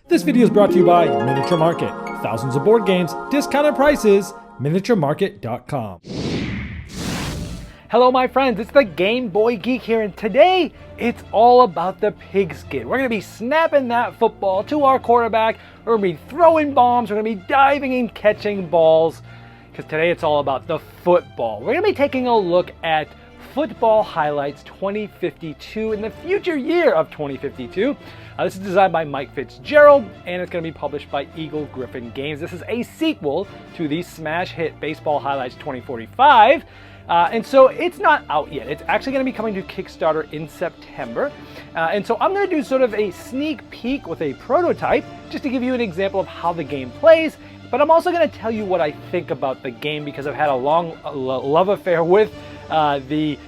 This video is brought to you by Miniature Market. Thousands of board games, discounted prices, miniaturemarket.com. Hello my friends, it's the Game Boy Geek here, and today it's all about the pigskin. We're going to be snapping that football to our quarterback, we're going to be throwing bombs, we're going to be diving and catching balls, because today it's all about the football. We're going to be taking a look at Football Highlights 2052 in the future year of 2052. This is designed by Mike Fitzgerald, and it's going to be published by Eagle Gryphon Games. This is a sequel to the smash hit Baseball Highlights 2045. And so it's not out yet. It's actually going to be coming to Kickstarter in September. And so I'm going to do sort of a sneak peek with a prototype just to give you an example of how the game plays. But I'm also going to tell you what I think about the game because I've had a long love affair with the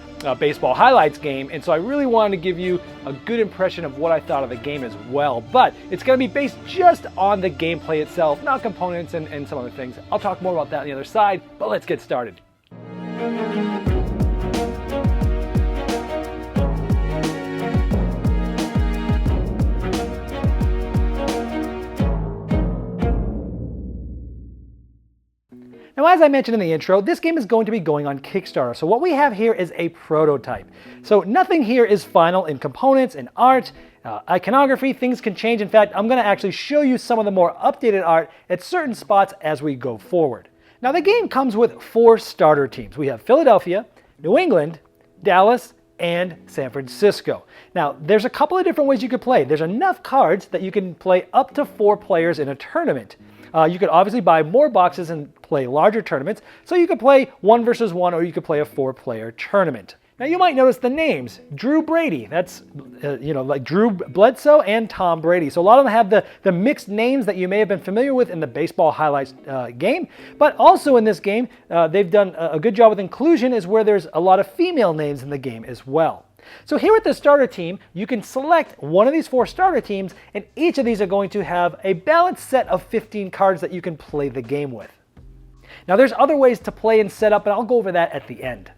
Baseball Highlights game, and so I really wanted to give you a good impression of what I thought of the game as well. But it's going to be based just on the gameplay itself, not components and some other things. I'll talk more about that on the other side, but let's get started. Now, as I mentioned in the intro, this game is going to be going on Kickstarter. So what we have here is a prototype. So nothing here is final in components, in art, iconography. Things can change. In fact, I'm going to actually show you some of the more updated art at certain spots as we go forward. Now, the game comes with 4 starter teams. We have Philadelphia, New England, Dallas, and San Francisco. Now, there's a couple of different ways you could play. There's enough cards that you can play up to 4 players in a tournament. You could obviously buy more boxes and play larger tournaments. So you could play 1 versus 1, or you could play a 4-player tournament. Now you might notice the names. Drew Brady, that's, like Drew Bledsoe and Tom Brady. So a lot of them have the mixed names that you may have been familiar with in the Baseball Highlights game. But also in this game, they've done a good job with inclusion, is where there's a lot of female names in the game as well. So here with the starter team, you can select one of these 4 starter teams, and each of these are going to have a balanced set of 15 cards that you can play the game with. Now there's other ways to play and set up, and I'll go over that at the end.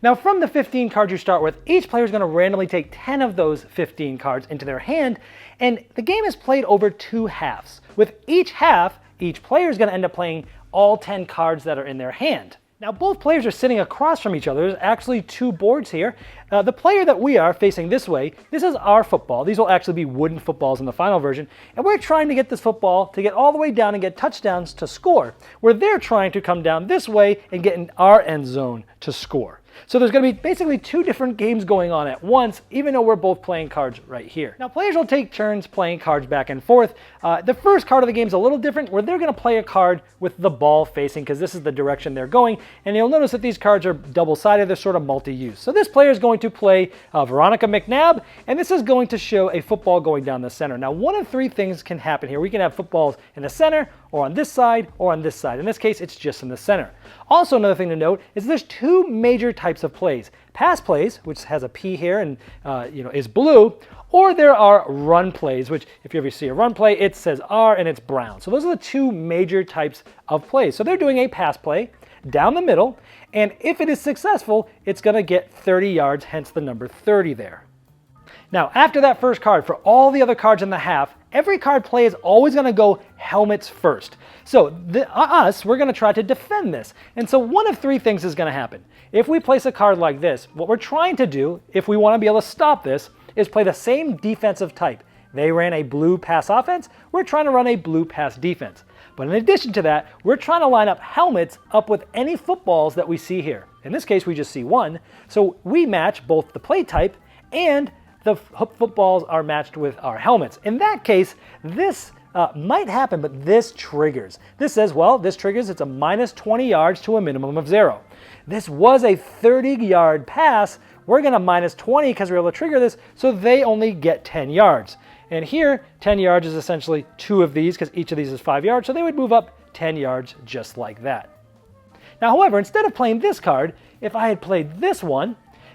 Now from the 15 cards you start with, each player is going to randomly take 10 of those 15 cards into their hand, and the game is played over 2 halves. With each half, each player is going to end up playing all 10 cards that are in their hand. Now both players are sitting across from each other. There's actually 2 boards here. The player that we are facing this way, this is our football. These will actually be wooden footballs in the final version. And we're trying to get this football to get all the way down and get touchdowns to score, where they're trying to come down this way and get in our end zone to score. So there's going to be basically 2 different games going on at once, even though we're both playing cards right here. Now players will take turns playing cards back and forth. The first card of the game is a little different, where they're going to play a card with the ball facing, because this is the direction they're going. And you'll notice that these cards are double-sided. They're sort of multi-use. So this player is going to play Veronica McNabb, and this is going to show a football going down the center. Now one of 3 things can happen here. We can have footballs in the center, or on this side, or on this side. In this case, it's just in the center. Also, another thing to note is there's 2 major types of plays. Pass plays, which has a P here and is blue, or there are run plays, which if you ever see a run play, it says R and it's brown. So those are the 2 major types of plays. So they're doing a pass play down the middle, and if it is successful, it's going to get 30 yards, hence the number 30 there. Now, after that first card, for all the other cards in the half, every card play is always going to go helmets first. So we're going to try to defend this. And so one of 3 things is going to happen. If we place a card like this, what we're trying to do, if we want to be able to stop this, is play the same defensive type. They ran a blue pass offense. We're trying to run a blue pass defense. But in addition to that, we're trying to line up helmets up with any footballs that we see here. In this case, we just see 1. So we match both the play type and the footballs are matched with our helmets. In that case, this might happen, but this triggers. This says, well, this triggers, it's a minus 20 yards to a minimum of 0. This was a 30-yard pass. We're going to minus 20 because we're able to trigger this, so they only get 10 yards. And here, 10 yards is essentially 2 of these, because each of these is 5 yards, so they would move up 10 yards just like that. Now, however, instead of playing this card, if I had played this one,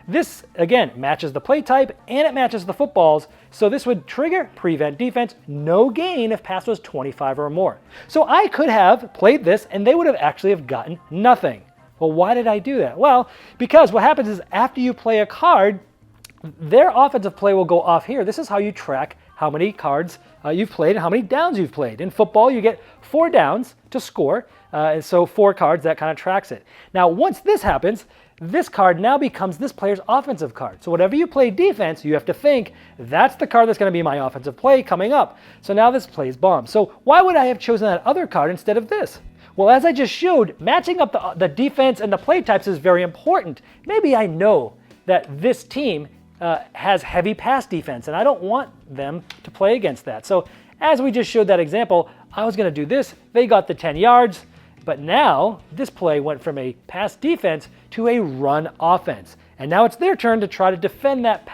this, again, matches the play type and it matches the footballs, so this would trigger prevent defense, no gain if pass was 25 or more. So I could have played this and they would have actually gotten nothing. Well, why did I do that? Well, because what happens is after you play a card, their offensive play will go off here. This is how you track how many cards you've played and how many downs you've played. In football, you get 4 downs to score, and so 4 cards, that kind of tracks it. Now, once this happens, this card now becomes this player's offensive card. So whatever you play defense, you have to think, that's the card that's going to be my offensive play coming up. So now this plays bomb. So why would I have chosen that other card instead of this? Well, as I just showed, matching up the defense and the play types is very important. Maybe I know that this team has heavy pass defense, and I don't want them to play against that. So as we just showed that example, I was going to do this. They got the 10 yards. But now this play went from a pass defense to a run offense. And now it's their turn to try to defend that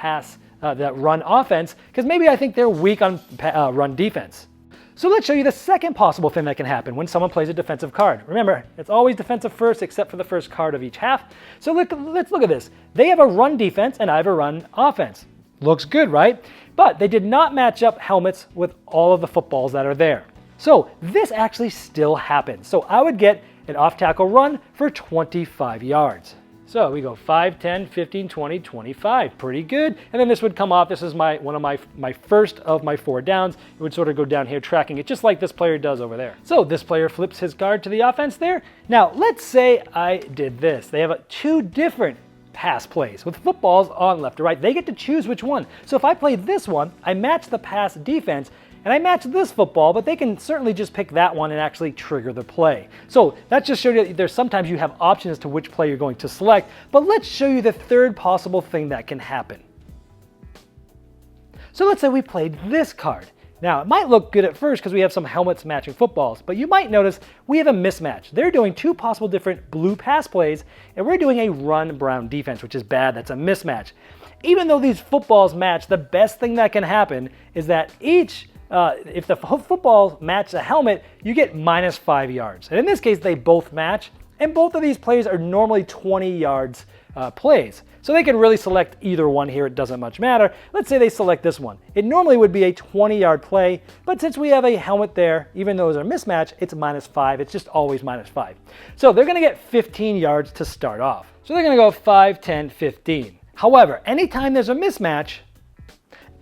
that run offense, because maybe I think they're weak on run defense. So let's show you the second possible thing that can happen when someone plays a defensive card. Remember, it's always defensive first except for the first card of each half. So let's look at this. They have a run defense and I have a run offense. Looks good, right? But they did not match up helmets with all of the footballs that are there. So this actually still happens. So I would get an off-tackle run for 25 yards. So we go 5, 10, 15, 20, 25. Pretty good. And then this would come off. This is one of my first of my 4 downs. It would sort of go down here tracking it just like this player does over there. So this player flips his card to the offense there. Now let's say I did this. They have 2 different pass plays with footballs on left or right. They get to choose which one. So if I play this one, I match the pass defense, and I match this football, but they can certainly just pick that one and actually trigger the play. So that just showed you that there's sometimes you have options as to which play you're going to select, but let's show you the third possible thing that can happen. So let's say we played this card. Now, it might look good at first because we have some helmets matching footballs, but you might notice we have a mismatch. They're doing 2 possible different blue pass plays, and we're doing a run brown defense, which is bad. That's a mismatch. Even though these footballs match, the best thing that can happen is that if the footballs match the helmet, you get -5 yards. And in this case, they both match, and both of these plays are normally 20 yards plays. So they can really select either one here, it doesn't much matter. Let's say they select this one. It normally would be a 20-yard play, but since we have a helmet there, even though it's a mismatch, it's -5. It's just always -5. So they're gonna get 15 yards to start off. So they're gonna go 5, 10, 15. However, anytime there's a mismatch,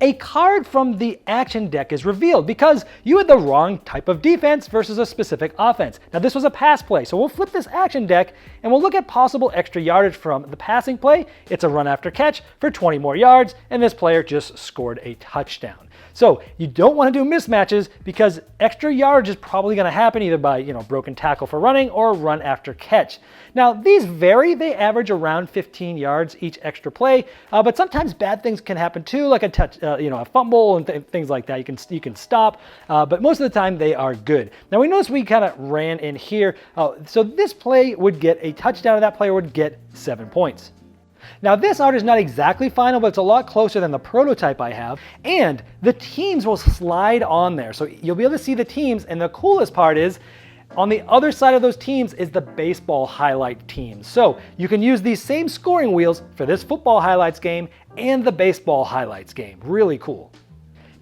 a card from the action deck is revealed because you had the wrong type of defense versus a specific offense. Now this was a pass play, so we'll flip this action deck and we'll look at possible extra yardage from the passing play. It's a run after catch for 20 more yards, and this player just scored a touchdown. So you don't want to do mismatches because extra yardage is probably going to happen either by broken tackle for running or run after catch. Now these vary. They average around 15 yards each extra play, but sometimes bad things can happen too, like a fumble and things like that. You can stop, but most of the time they are good. Now we notice we kind of ran in here, so this play would get a touchdown, and that player would get 7 points. Now this art is not exactly final, but it's a lot closer than the prototype I have, and the teams will slide on there. So you'll be able to see the teams, and the coolest part is, on the other side of those teams is the baseball highlight teams. So you can use these same scoring wheels for this football highlights game and the baseball highlights game. Really cool.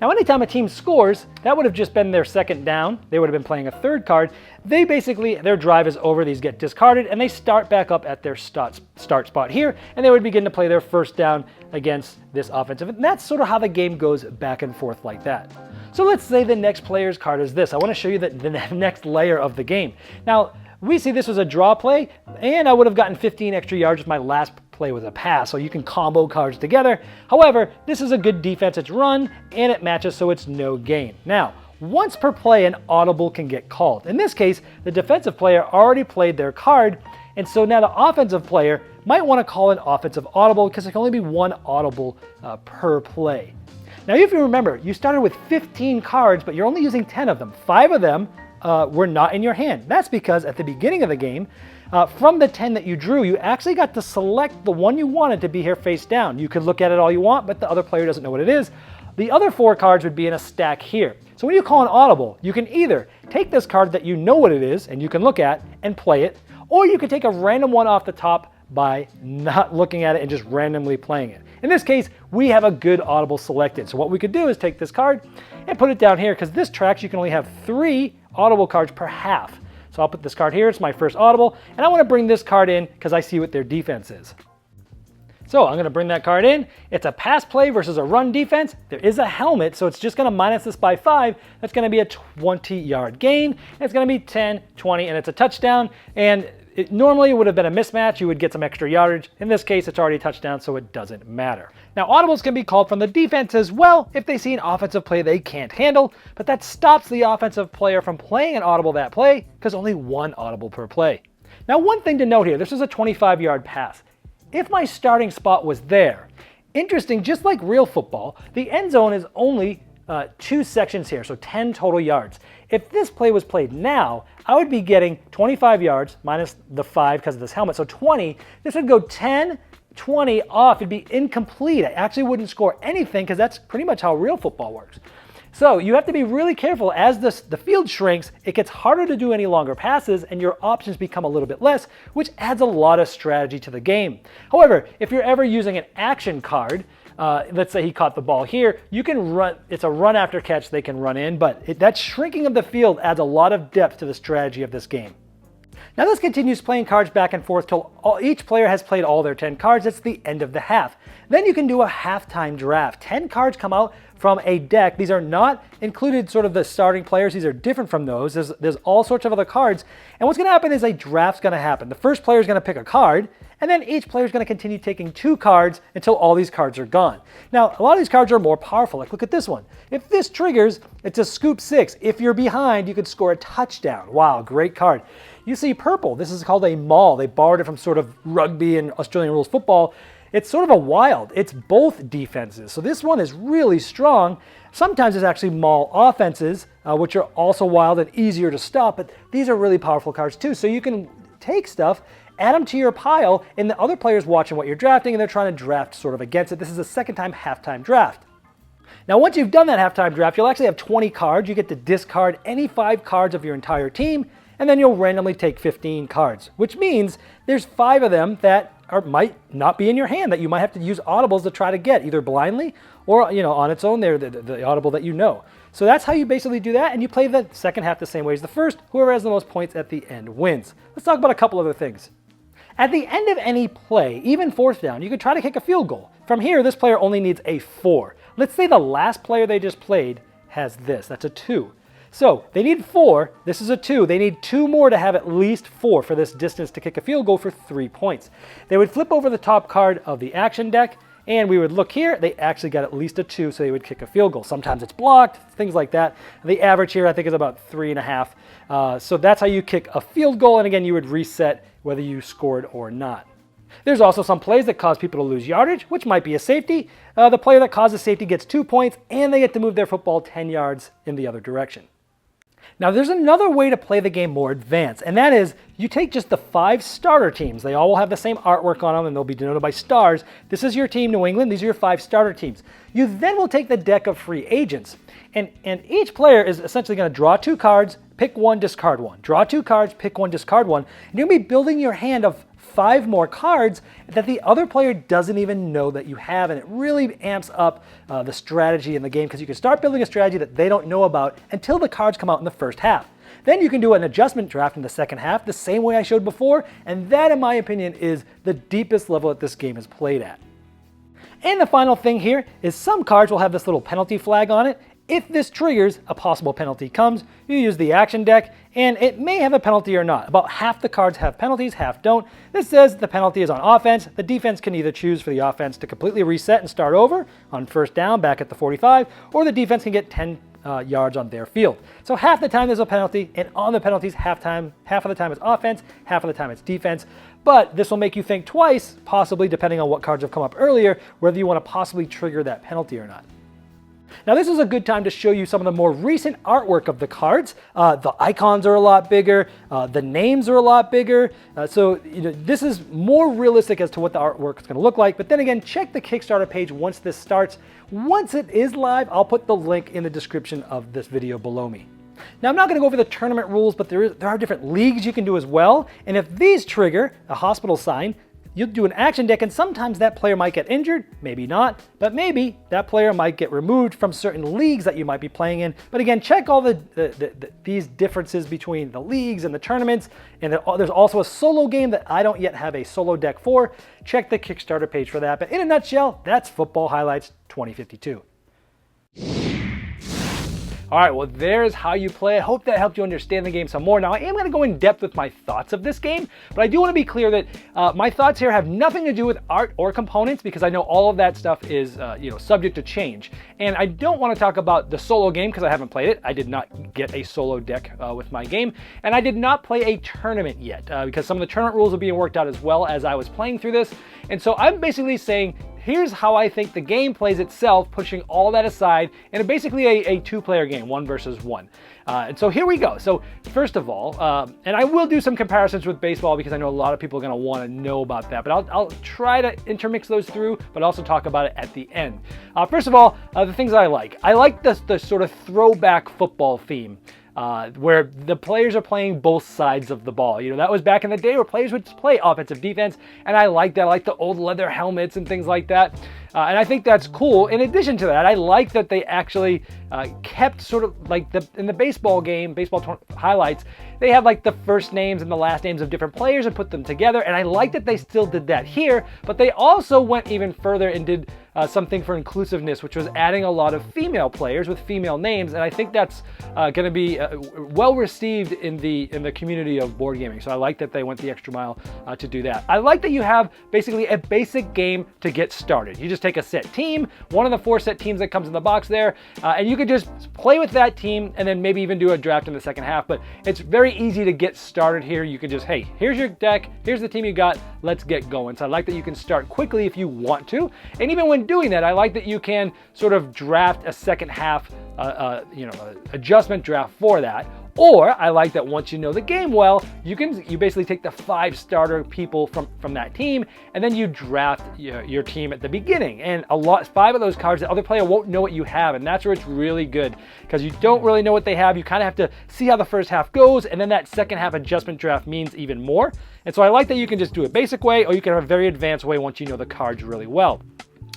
Now anytime a team scores, that would have just been their second down. They would have been playing a third card. They basically, their drive is over, these get discarded, and they start back up at their start spot here, and they would begin to play their first down against this offensive. And that's sort of how the game goes back and forth like that. So let's say the next player's card is this. I want to show you the next layer of the game. Now, we see this was a draw play, and I would have gotten 15 extra yards if my last play was a pass, so you can combo cards together. However, this is a good defense. It's run, and it matches, so it's no gain. Now, once per play, an audible can get called. In this case, the defensive player already played their card, and so now the offensive player might want to call an offensive audible because there can only be 1 audible per play. Now, if you remember, you started with 15 cards, but you're only using 10 of them. 5 of them were not in your hand. That's because at the beginning of the game, from the 10 that you drew, you actually got to select the one you wanted to be here face down. You could look at it all you want, but the other player doesn't know what it is. The other 4 cards would be in a stack here. So when you call an audible, you can either take this card that you know what it is and you can look at and play it, or you can take a random one off the top by not looking at it and just randomly playing it. In this case, we have a good audible selected. So what we could do is take this card and put it down here, because this tracks you can only have 3 audible cards per half. So I'll put this card here, it's my first audible, and I want to bring this card in because I see what their defense is. So I'm going to bring that card in. It's a pass play versus a run defense. There is a helmet, so it's just going to minus this by 5. That's going to be a 20-yard gain. It's going to be 10, 20, and it's a touchdown. And normally it would have been a mismatch. You would get some extra yardage. In this case, it's already a touchdown, so it doesn't matter. Now, audibles can be called from the defense as well if they see an offensive play they can't handle, but that stops the offensive player from playing an audible that play because only one audible per play. Now, one thing to note here, this is a 25-yard pass. If my starting spot was there, interesting, just like real football, the end zone is only 2 sections here, so 10 total yards. If this play was played now, I would be getting 25 yards minus the 5 because of this helmet, so 20. This would go 10, 20 off. It'd be incomplete. I actually wouldn't score anything because that's pretty much how real football works. So you have to be really careful. As the field shrinks, it gets harder to do any longer passes and your options become a little bit less, which adds a lot of strategy to the game. However, if you're ever using an action card, let's say he caught the ball here, you can run, it's a run after catch they can run in, but that shrinking of the field adds a lot of depth to the strategy of this game. Now this continues playing cards back and forth till each player has played all their 10 cards. That's the end of the half. Then you can do a halftime draft. 10 cards come out from a deck. These are not included sort of the starting players. These are different from those. There's all sorts of other cards. And what's going to happen is a draft's going to happen. The first player is going to pick a card, and then each player is going to continue taking 2 cards until all these cards are gone. Now, a lot of these cards are more powerful. Like, look at this one. If this triggers, it's a scoop 6. If you're behind, you could score a touchdown. Wow, great card. You see purple. This is called a maul. They borrowed it from sort of rugby and Australian rules football. It's sort of a wild. It's both defenses. So this one is really strong. Sometimes it's actually maul offenses, which are also wild and easier to stop. But these are really powerful cards too. So you can take stuff, add them to your pile, and the other player's watching what you're drafting, and they're trying to draft sort of against it. This is a second time halftime draft. Now, once you've done that halftime draft, you'll actually have 20 cards. You get to discard any 5 cards of your entire team, and then you'll randomly take 15 cards, which means there's 5 of them that might not be in your hand that you might have to use audibles to try to get, either blindly or on its own. They're the audible that you know. So that's how you basically do that, and you play the second half the same way as the first. Whoever has the most points at the end wins. Let's talk about a couple other things. At the end of any play, even fourth down, you could try to kick a field goal. From here, this player only needs a 4. Let's say the last player they just played has this. That's a 2. So they need 4. This is a 2. They need 2 more to have at least 4 for this distance to kick a field goal for 3 points. They would flip over the top card of the action deck, and we would look here. They actually got at least a 2, so they would kick a field goal. Sometimes it's blocked, things like that. The average here, I think, is about 3.5. So that's how you kick a field goal, and again, you would reset whether you scored or not. There's also some plays that cause people to lose yardage, which might be a safety. The player that causes safety gets 2 points, and they get to move their football 10 yards in the other direction. Now, there's another way to play the game more advanced, and that is you take just the 5 starter teams. They all will have the same artwork on them, and they'll be denoted by stars. This is your team, New England. These are your 5 starter teams. You then will take the deck of free agents, and each player is essentially going to draw 2 cards, pick 1, discard 1. Draw 2 cards, pick 1, discard 1. And you'll be building your hand of 5 more cards that the other player doesn't even know that you have, and it really amps up the strategy in the game because you can start building a strategy that they don't know about until the cards come out in the first half. Then you can do an adjustment draft in the second half the same way I showed before, and that, in my opinion, is the deepest level that this game is played at. And the final thing here is some cards will have this little penalty flag on it. If this triggers, a possible penalty comes, you use the action deck, and it may have a penalty or not. About half the cards have penalties, half don't. This says the penalty is on offense. The defense can either choose for the offense to completely reset and start over on first down back at the 45, or the defense can get 10 yards on their field. So half the time there's a penalty, and on the penalties, half of the time it's offense, half of the time it's defense. But this will make you think twice, possibly depending on what cards have come up earlier, whether you want to possibly trigger that penalty or not. Now, this is a good time to show you some of the more recent artwork of the cards. The icons are a lot bigger. The names are a lot bigger. So this is more realistic as to what the artwork is going to look like. But then again, check the Kickstarter page once this starts. Once it is live, I'll put the link in the description of this video below me. Now, I'm not going to go over the tournament rules, but there are different leagues you can do as well. And if these trigger a hospital sign, you'll do an action deck, and sometimes that player might get injured, maybe not, but maybe that player might get removed from certain leagues that you might be playing in. But again, check all these differences between the leagues and the tournaments, and there's also a solo game that I don't yet have a solo deck for. Check the Kickstarter page for that. But in a nutshell, that's Football Highlights 2052. All right, well, there's how you play. I hope that helped you understand the game some more. Now, I am going to go in depth with my thoughts of this game, but I do want to be clear that my thoughts here have nothing to do with art or components, because I know all of that stuff is subject to change. And I don't want to talk about the solo game because I haven't played it. I did not get a solo deck with my game, and I did not play a tournament yet because some of the tournament rules are being worked out as well as I was playing through this. And so I'm basically saying, here's how I think the game plays itself, pushing all that aside, and basically a two-player game, 1 versus 1. And so here we go. So first of all, and I will do some comparisons with baseball because I know a lot of people are going to want to know about that, but I'll try to intermix those through, but also talk about it at the end. First of all, the things I like the sort of throwback football theme. Where the players are playing both sides of the ball. You know, that was back in the day where players would play offensive, defense, and I like that. I like the old leather helmets and things like that. And I think that's cool. In addition to that, I like that they actually kept sort of like in the baseball game, highlights, they have like the first names and the last names of different players and put them together. And I like that they still did that here, but they also went even further and did something for inclusiveness, which was adding a lot of female players with female names. And I think that's going to be well received in the community of board gaming. So I like that they went the extra mile to do that. I like that you have basically a basic game to get started. You just take a set team, one of the 4 set teams that comes in the box there, and you could just play with that team and then maybe even do a draft in the second half. But it's very easy to get started here. You can just, hey, here's your deck, here's the team you got, let's get going. So I like that you can start quickly if you want to. And even when doing that, I like that you can sort of draft a second half adjustment draft for that. Or I like that once you know the game well, you basically take the 5 starter people from that team, and then you draft your team at the beginning. And 5 of those cards, the other player won't know what you have, and that's where it's really good, because you don't really know what they have. You kind of have to see how the first half goes, and then that second half adjustment draft means even more. And so I like that you can just do a basic way, or you can have a very advanced way once you know the cards really well.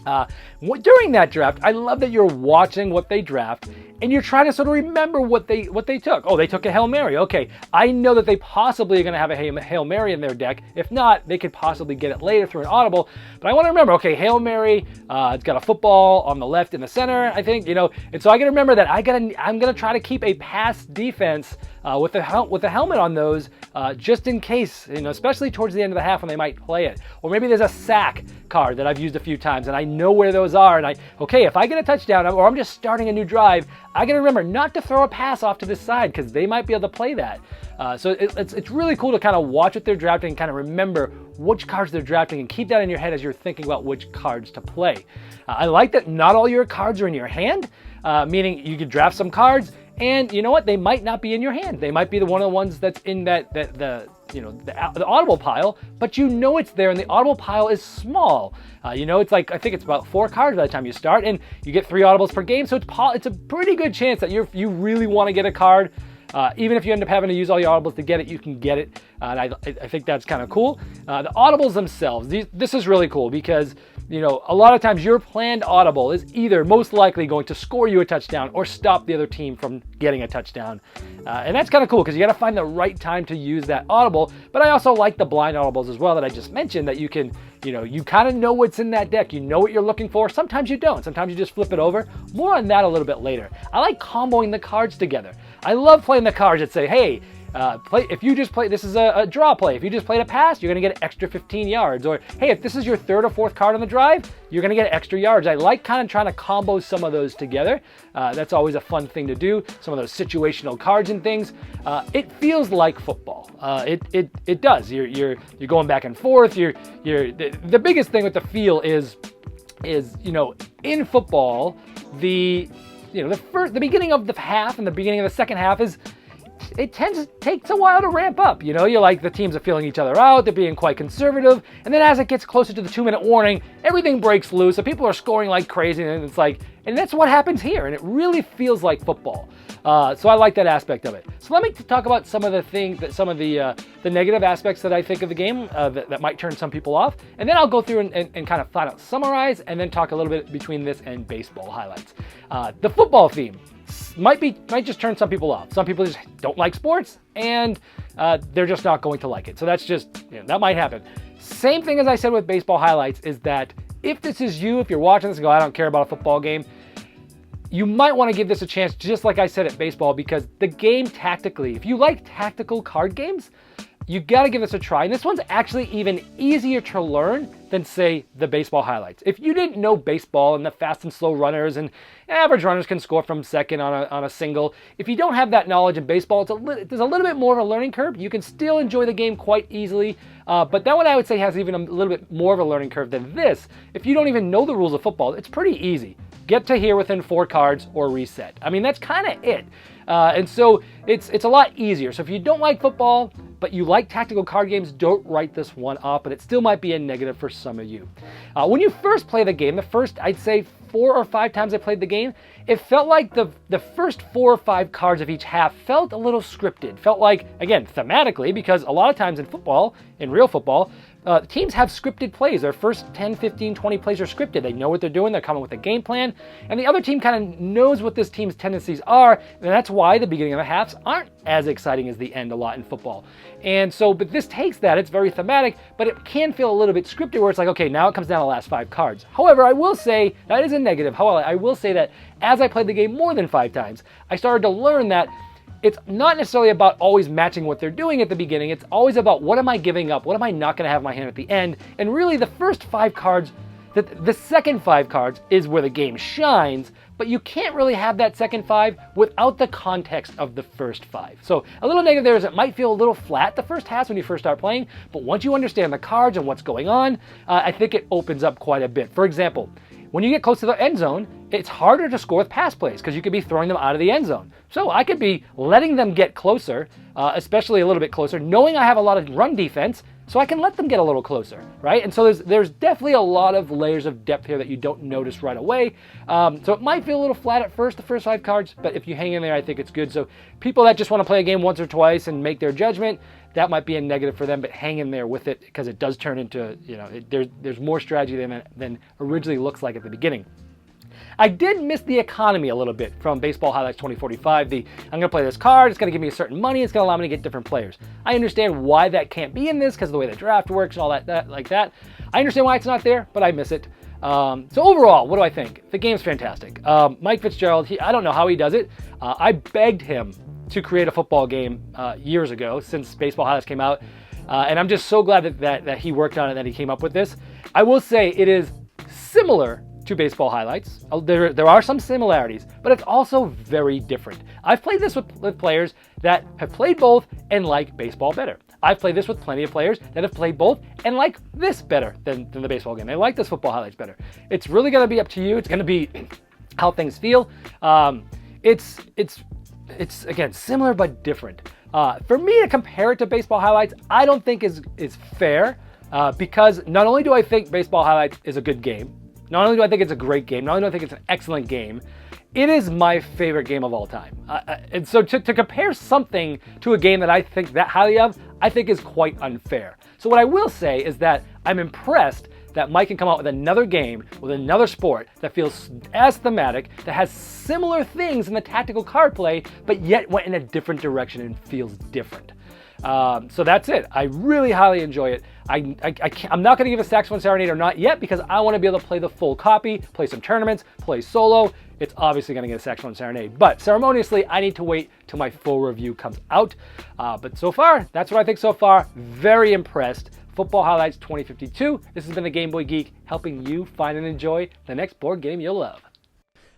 During that draft, I love that you're watching what they draft and you're trying to sort of remember what they took. Oh, they took a Hail Mary. Okay, I know that they possibly are going to have a Hail Mary in their deck. If not, they could possibly get it later through an Audible. But I want to remember, okay, Hail Mary, it's got a football on the left in the center, I think, and so I got to remember that I'm going to try to keep a pass defense with the helmet on those, just in case, especially towards the end of the half when they might play it. Or maybe there's a sack card that I've used a few times and I know where those are, and if I get a touchdown or I'm just starting a new drive, I gotta remember not to throw a pass off to this side because they might be able to play that. So it's really cool to kind of watch what they're drafting and kind of remember which cards they're drafting and keep that in your head as you're thinking about which cards to play. I like that not all your cards are in your hand, meaning you could draft some cards and you know what, they might not be in your hand. They might be one of the ones that's in the Audible pile, but it's there, and the Audible pile is small. It's like, I think it's about 4 cards by the time you start, and you get 3 Audibles per game, so it's a pretty good chance that you really want to get a card. Even if you end up having to use all your Audibles to get it, you can get it. And I think that's kind of cool. The Audibles themselves, this is really cool because, a lot of times your planned Audible is either most likely going to score you a touchdown or stop the other team from getting a touchdown. And that's kind of cool because you got to find the right time to use that Audible. But I also like the blind Audibles as well that I just mentioned, that you can, you kind of know what's in that deck. You know what you're looking for. Sometimes you don't. Sometimes you just flip it over. More on that a little bit later. I like comboing the cards together. I love playing the cards that say, hey, if you just play, this is a draw play. If you just played a pass, you're going to get an extra 15 yards. Or, hey, if this is your 3rd or 4th card on the drive, you're going to get extra yards. I like kind of trying to combo some of those together. That's always a fun thing to do. Some of those situational cards and things. It feels like football. It does. You're going back and forth. The biggest thing with the feel is in football, the beginning of the half and the beginning of the second half is it takes a while to ramp up. You know, the teams are feeling each other out, they're being quite conservative, and then as it gets closer to the 2-minute warning, everything breaks loose, so people are scoring like crazy, and it's like, and that's what happens here, and it really feels like football. So I like that aspect of it. So let me talk about some of the negative aspects that I think of the game that might turn some people off, and then I'll go through and kind of flat out summarize, and then talk a little bit between this and baseball highlights. The football theme might just turn some people off. Some people just don't like sports, and they're just not going to like it. So that's just, that might happen. Same thing as I said with baseball highlights is that if this is you, if you're watching this and go, I don't care about a football game, you might want to give this a chance, just like I said at baseball, because the game tactically, if you like tactical card games, you got to give this a try. And this one's actually even easier to learn than, say, the baseball highlights. If you didn't know baseball and the fast and slow runners and average runners can score from second on a single, if you don't have that knowledge in baseball, there's a little bit more of a learning curve. You can still enjoy the game quite easily, but that one I would say has even a little bit more of a learning curve than this. If you don't even know the rules of football, it's pretty easy. Get to here within 4 cards or reset. I mean, that's kind of it. And so it's a lot easier. So if you don't like football, but you like tactical card games, don't write this one off, but it still might be a negative for some of you. When you first play the game, the first, I'd say 4 or 5 times I played the game, it felt like the first 4 or 5 cards of each half felt a little scripted. Felt like, again, thematically, because a lot of times in football, in real football, teams have scripted plays. Their first 10, 15, 20 plays are scripted. They know what they're doing. They're coming with a game plan. And the other team kind of knows what this team's tendencies are. And that's why the beginning of the halves aren't as exciting as the end a lot in football. And so, but this takes that. It's very thematic, but it can feel a little bit scripted where it's like, okay, now it comes down to the last 5 cards. However, I will say, that is a negative. However, I will say that as I played the game more than 5 times, I started to learn that it's not necessarily about always matching what they're doing at the beginning. It's always about what am I giving up? What am I not going to have in my hand at the end? And really the first 5 cards, the second 5 cards is where the game shines, but you can't really have that second 5 without the context of the first 5. So a little negative there is it might feel a little flat the first half when you first start playing, but once you understand the cards and what's going on, I think it opens up quite a bit. For example, when you get close to the end zone, it's harder to score with pass plays because you could be throwing them out of the end zone. So I could be letting them get closer, especially a little bit closer, knowing I have a lot of run defense, so I can let them get a little closer, right? And so there's definitely a lot of layers of depth here that you don't notice right away. So it might feel a little flat at first, the first 5 cards, but if you hang in there, I think it's good. So people that just want to play a game once or twice and make their judgment, that might be a negative for them, but hang in there with it because it does turn into, there's more strategy than originally looks like at the beginning. I did miss the economy a little bit from Baseball Highlights 2045. I'm going to play this card, it's going to give me a certain money, it's going to allow me to get different players. I understand why that can't be in this because of the way the draft works and all that like that. I understand why it's not there, but I miss it. So overall, what do I think? The game's fantastic. Mike Fitzgerald, I don't know how he does it. I begged him to create a football game years ago since Baseball Highlights came out. And I'm just so glad that he worked on it, that he came up with this. I will say it is similar to Baseball Highlights. There are some similarities, but it's also very different. I've played this with players that have played both and like baseball better. I've played this with plenty of players that have played both and like this better than the baseball game. They like this Football Highlights better. It's really going to be up to you. It's going to be how things feel. It's again similar but different. For me to compare it to Baseball Highlights, I don't think is fair because not only do I think Baseball Highlights is a good game, not only do I think it's a great game, not only do I think it's an excellent game, it is my favorite game of all time. And so to compare something to a game that I think that highly of, I think is quite unfair. So what I will say is that I'm impressed that Mike can come out with another game, with another sport that feels as thematic, that has similar things in the tactical card play, but yet went in a different direction and feels different. So that's it. I really highly enjoy it. I'm not going to give a Saxophone Serenade or not yet because I want to be able to play the full copy, play some tournaments, play solo. It's obviously going to get a Saxophone Serenade, but ceremoniously, I need to wait till my full review comes out. But so far, that's what I think so far. Very impressed. Football Highlights 2052. This has been the Game Boy Geek, helping you find and enjoy the next board game you'll love.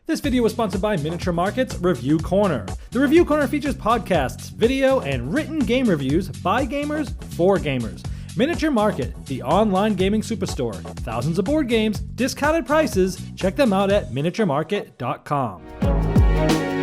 This video was sponsored by Miniature Market's Review Corner. The Review Corner features podcasts, video, and written game reviews by gamers for gamers. Miniature Market, the online gaming superstore. Thousands of board games, discounted prices. Check them out at miniaturemarket.com.